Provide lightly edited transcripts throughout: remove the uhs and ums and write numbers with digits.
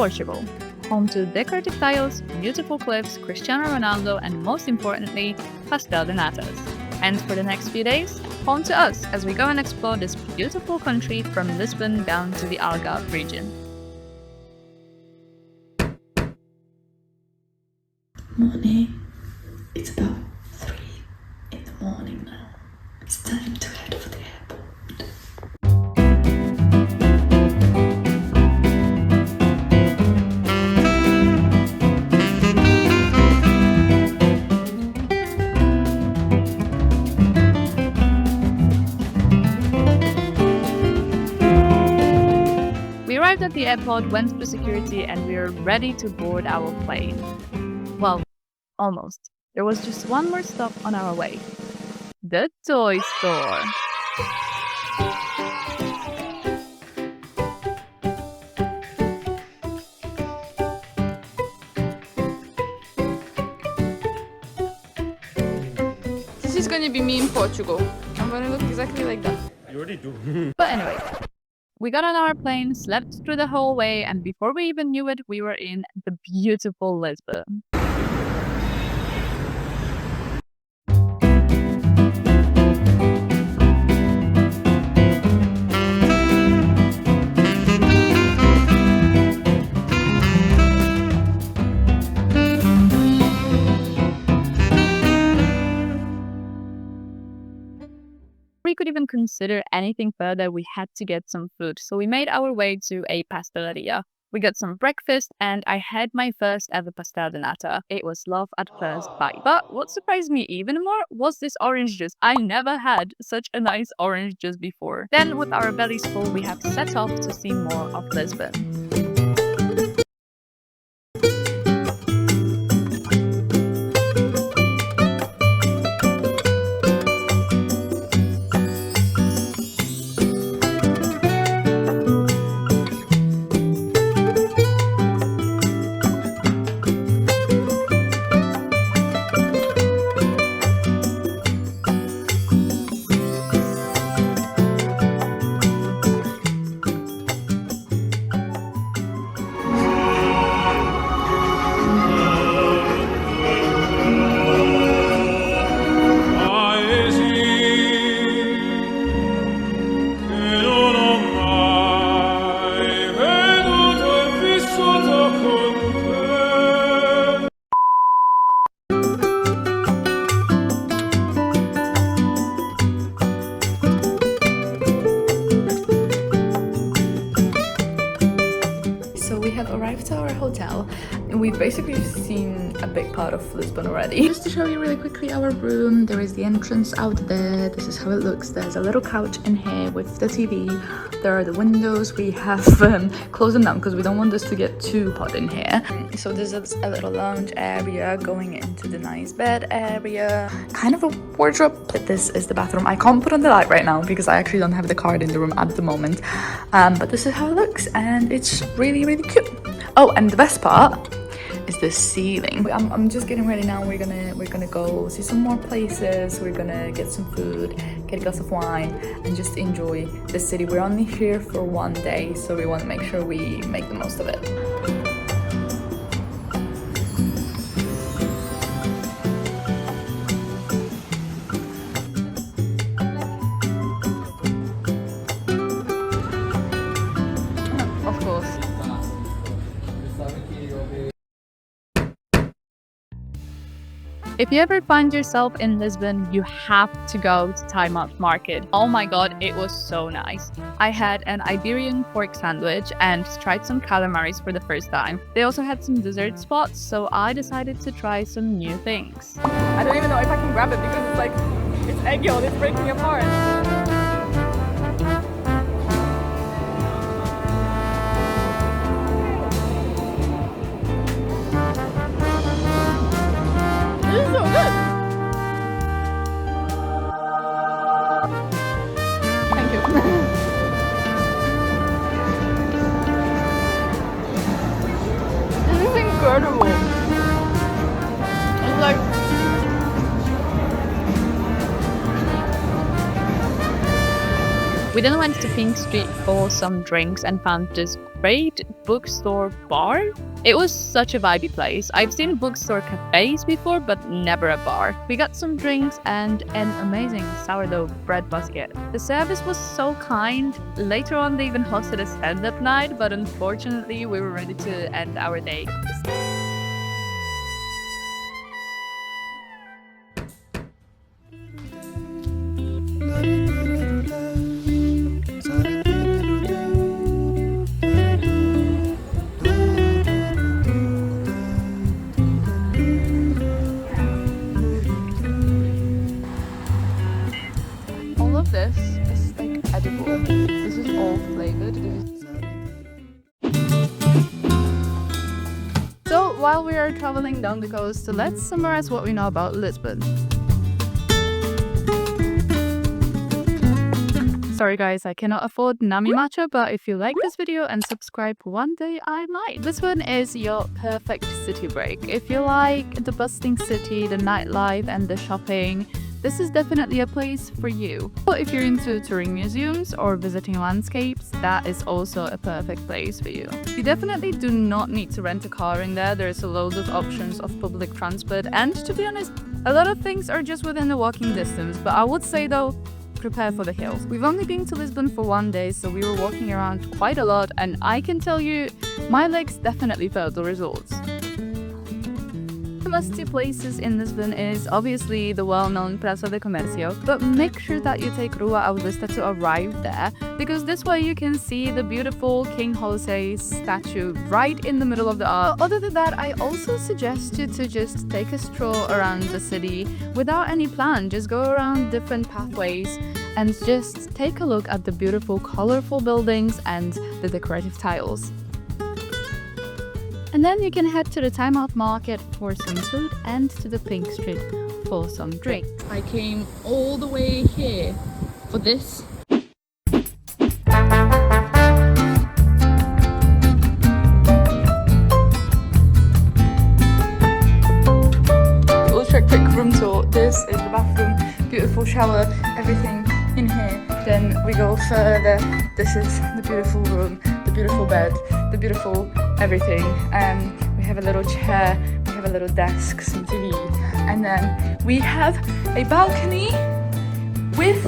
Portugal, home to decorative tiles, beautiful cliffs, Cristiano Ronaldo, and most importantly, pastel de natas. And for the next few days, home to us as we go and explore this beautiful country from Lisbon down to the Algarve region. Morning. It's about 3 in the morning now. It's time to head for the airport. We arrived at the airport, went through security, and we were ready to board our plane. Well, almost. There was just one more stop on our way. The toy store. This is gonna be me in Portugal. I'm gonna look exactly like that. You already do. But anyway, we got on our plane, slept through the whole way, and before we even knew it, we were in the beautiful Lisbon. We could even consider anything further, we had to get some food. So we made our way to a pasteleria. We got some breakfast and I had my first ever pastel de nata. It was love at first bite. But what surprised me even more was this orange juice. I never had such a nice orange juice before. Then with our bellies full, we have set off to see more of Lisbon. Arrived to our hotel and we've basically seen a big part of Lisbon already. Just to show you really quickly our room, there is the entrance out there. This is how it looks. There's a little couch in here with the TV. There are the windows. We have closed them down because we don't want this to get too hot in here. So this is a little lounge area going into the nice bed area. Kind of a wardrobe, but this is the bathroom. I can't put on the light right now because I actually don't have the card in the room at the moment. But this is how it looks and it's really, really cute. Oh, and the best part is the ceiling. I'm just getting ready now. We're gonna go see some more places. We're gonna get some food, get a glass of wine, and just enjoy the city. We're only here for one day, so we want to make sure we make the most of it. Of course. If you ever find yourself in Lisbon, you have to go to Thai market. Oh my god, it was so nice. I had an Iberian pork sandwich and tried some calamaris for the first time. They also had some dessert spots, so I decided to try some new things. I don't even know if I can grab it because it's egg yolk, it's breaking apart. This is so good! Thank you. This is incredible. It's like We then went to Pink Street for some drinks and found this great bookstore bar. It was such a vibey place. I've seen bookstore cafes before, but never a bar. We got some drinks and an amazing sourdough bread basket. The service was so kind. Later on, they even hosted a stand-up night, but unfortunately, we were ready to end our day. All of this is like edible. This is all flavored. So while we are traveling down the coast, let's summarize what we know about Lisbon. Sorry guys, I cannot afford Nami Matcha, but if you like this video and subscribe, one day I might. Lisbon is your perfect city break. If you like the bustling city, the nightlife and the shopping, this is definitely a place for you. But if you're into touring museums or visiting landscapes, that is also a perfect place for you. You definitely do not need to rent a car in there. There's a load of options of public transport, and to be honest, a lot of things are just within the walking distance. But I would say though, prepare for the hills. We've only been to Lisbon for one day, so we were walking around quite a lot, and I can tell you, my legs definitely felt the results. The must-see places in Lisbon is obviously the well-known Praca de Commercio, but make sure that you take Rua Augusta to arrive there, because this way you can see the beautiful King Jose's statue right in the middle of the art. Other than that, I also suggest you to just take a stroll around the city without any plan. Just go around different pathways and just take a look at the beautiful colorful buildings and the decorative tiles. And then you can head to the Time Out Market for some food and to the Pink Street for some drinks. I came all the way here for this. Ultra quick room tour. This is the bathroom, beautiful shower, everything in here. Then we go further. This is the beautiful room, the beautiful bed, the beautiful everything. We have a little chair, we have a little desk, some TV, and then we have a balcony with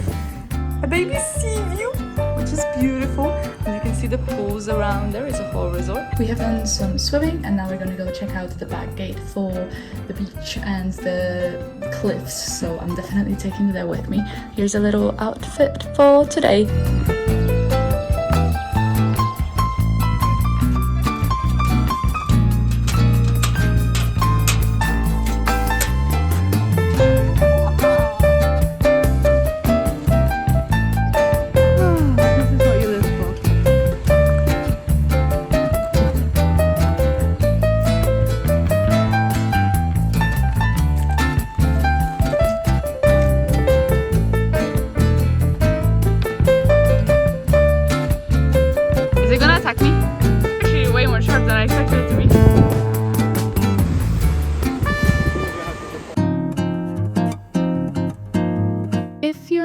a baby sea view, which is beautiful. And you can see the pools around. There is a whole resort. We have done some swimming, and now we're gonna go check out the back gate for the beach and the cliffs. So I'm definitely taking you there with me. Here's a little outfit for today.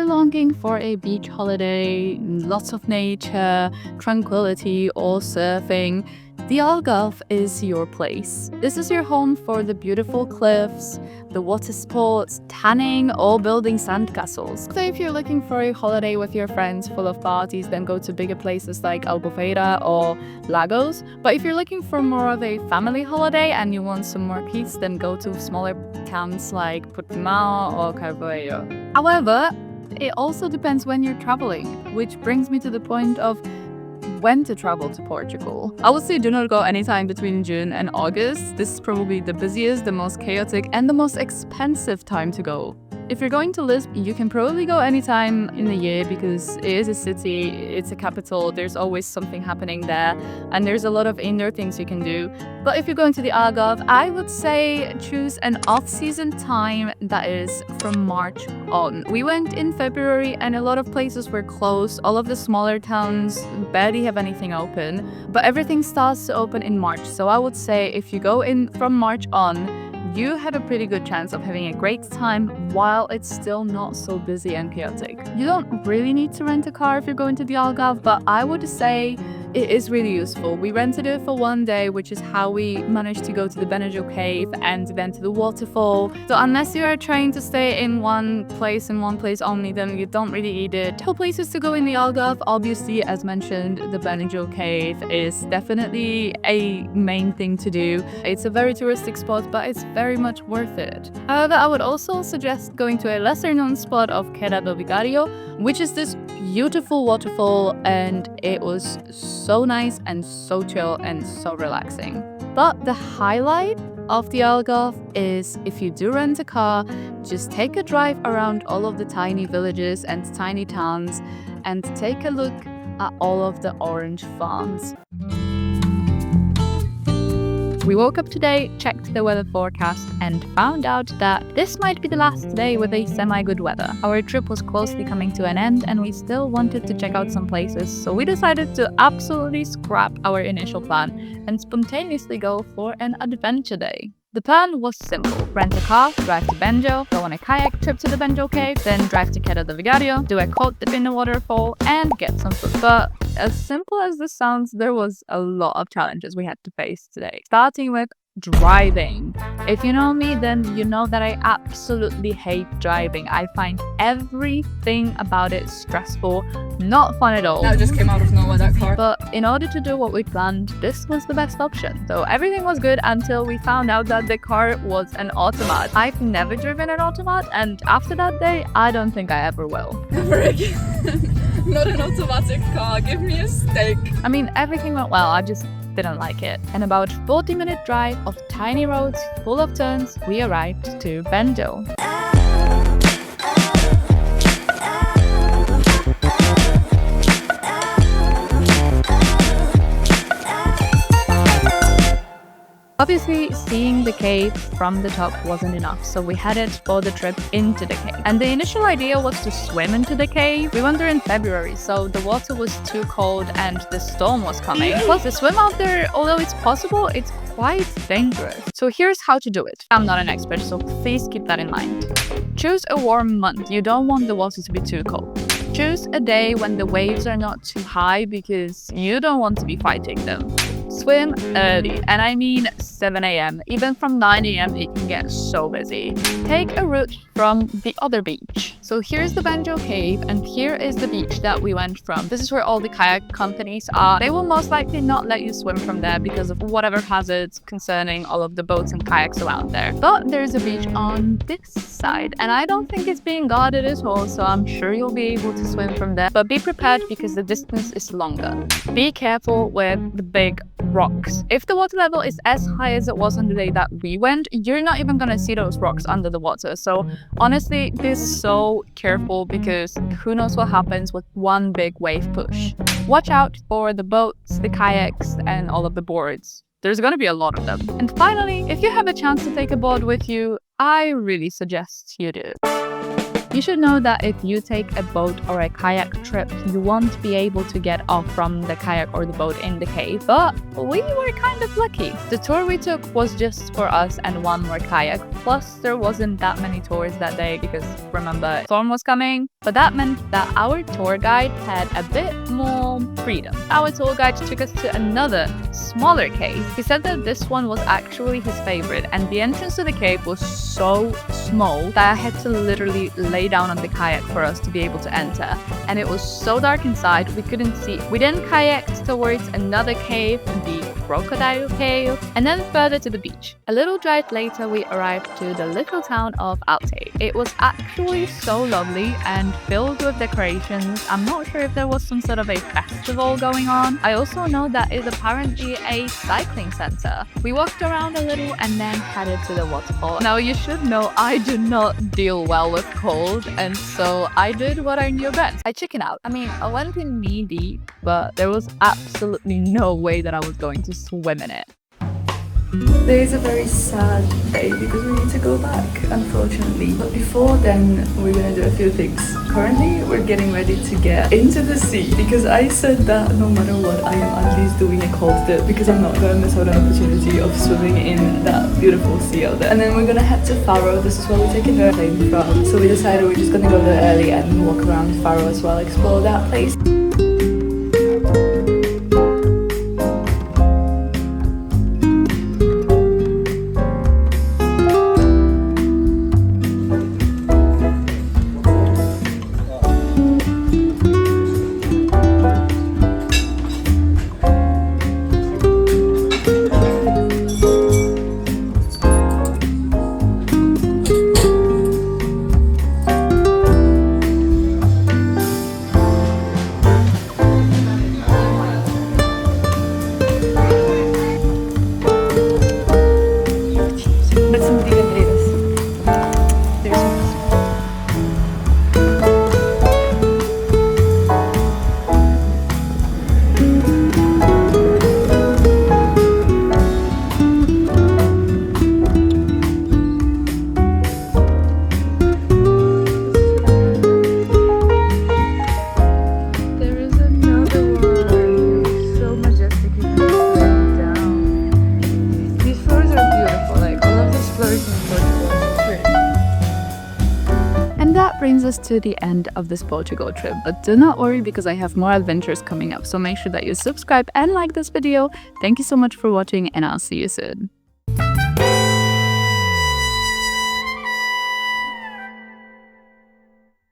Longing for a beach holiday, lots of nature, tranquility, or surfing, the Algarve is your place. This is your home for the beautiful cliffs, the water sports, tanning, or building sandcastles. So if you're looking for a holiday with your friends full of parties, then go to bigger places like Albufeira or Lagos. But if you're looking for more of a family holiday and you want some more peace, then go to smaller towns like Portimao or Carvoeiro. However, it also depends when you're traveling, which brings me to the point of when to travel to Portugal. I would say do not go anytime between June and August. This is probably the busiest, the most chaotic, and the most expensive time to go. If you're going to Lisbon, you can probably go anytime in the year because it is a city, it's a capital, there's always something happening there, and there's a lot of indoor things you can do. But if you're going to the Algarve, I would say choose an off-season time that is from March on. We went in February and a lot of places were closed. All of the smaller towns barely have anything open, but everything starts to open in March. So I would say if you go in from March on, you have a pretty good chance of having a great time while it's still not so busy and chaotic. You don't really need to rent a car if you're going to the Algarve, but I would say it is really useful. We rented it for one day, which is how we managed to go to the Benagil Cave and then to the waterfall. So unless you are trying to stay in one place only, then you don't really need it. Couple places to go in the Algarve. Obviously, as mentioned, the Benagil Cave is definitely a main thing to do. It's a very touristic spot, but it's very much worth it. However, I would also suggest going to a lesser known spot of Praca de Commercio, which is this beautiful waterfall, and it was so nice and so chill and so relaxing. But the highlight of the Algarve is, if you do rent a car, just take a drive around all of the tiny villages and tiny towns and take a look at all of the orange farms. We woke up today, checked the weather forecast, and found out that this might be the last day with a semi-good weather. Our trip was closely coming to an end, and we still wanted to check out some places, so we decided to absolutely scrap our initial plan and spontaneously go for an adventure day. The plan was simple: rent a car, drive to Benjo, go on a kayak trip to the Benjo Cave, then drive to Praca de Commercio, do a cold dip in the waterfall, and get some food. But as simple as this sounds, there was a lot of challenges we had to face today. Starting with driving. If you know me, then you know that I absolutely hate driving. I find everything about it stressful, not fun at all. That just came out of nowhere, that car. But in order to do what we planned, this was the best option. So everything was good until we found out that the car was an automat. I've never driven an automat, and after that day, I don't think I ever will. Never again. Not an automatic car. Give me a steak. I mean, everything went well, I just didn't like it. And about 40-minute drive of tiny roads full of turns, we arrived to Benjo. Obviously, seeing the cave from the top wasn't enough, so we headed for the trip into the cave. And the initial idea was to swim into the cave. We went there in February, so the water was too cold and the storm was coming. Plus, the swim out there, although it's possible, it's quite dangerous. So here's how to do it. I'm not an expert, so please keep that in mind. Choose a warm month. You don't want the water to be too cold. Choose a day when the waves are not too high because you don't want to be fighting them. Swim early, and I mean 7 a.m. Even from 9 a.m. it can get so busy. Take a route from the other beach. So here's the Benagil Cave, and here is the beach that we went from. This is where all the kayak companies are. They will most likely not let you swim from there because of whatever hazards concerning all of the boats and kayaks around there. But there's a beach on this side, and I don't think it's being guarded at all, so I'm sure you'll be able to swim from there. But be prepared because the distance is longer. Be careful with the big rocks. If the water level is as high as it was on the day that we went, you're not even gonna see those rocks under the water. So honestly, be so careful because who knows what happens with one big wave push. Watch out for the boats, the kayaks, and all of the boards. There's gonna be a lot of them. And finally, if you have a chance to take a board with you, I really suggest you do. You should know that if you take a boat or a kayak trip, you won't be able to get off from the kayak or the boat in the cave, but we were kind of lucky. The tour we took was just for us and one more kayak, plus there wasn't that many tours that day because remember, storm was coming, but that meant that our tour guide had a bit more freedom. Our tour guide took us to another, smaller cave. He said that this one was actually his favorite, and the entrance to the cave was so small that I had to literally lay down on the kayak for us to be able to enter, and it was so dark inside we couldn't see. We then kayaked towards another cave, the Crocodile Cave, and then further to the beach. A little drive later we arrived to the little town of Alte. It was actually so lovely and filled with decorations. I'm not sure if there was some sort of a festival going on. I also know that it's apparently a cycling center. We walked around a little and then headed to the waterfall. Now you should know I do not deal well with cold, and so I did what I knew best. I chickened out. I mean, I went in knee deep, but there was absolutely no way that I was going to swim in it. Today is a very sad day because we need to go back, unfortunately. But before then, we're gonna do a few things. Currently, we're getting ready to get into the sea because I said that no matter what, I am at least doing a cold dip because I'm not gonna miss out on the opportunity of swimming in that beautiful sea out there. And then we're gonna head to Faro. This is where we're taking the plane from. So we decided we're just gonna go there early and walk around Faro as well, explore that place. that brings us to the end of this Portugal trip, but do not worry because I have more adventures coming up, so make sure that you subscribe and like this video. Thank you so much for watching and I'll see you soon.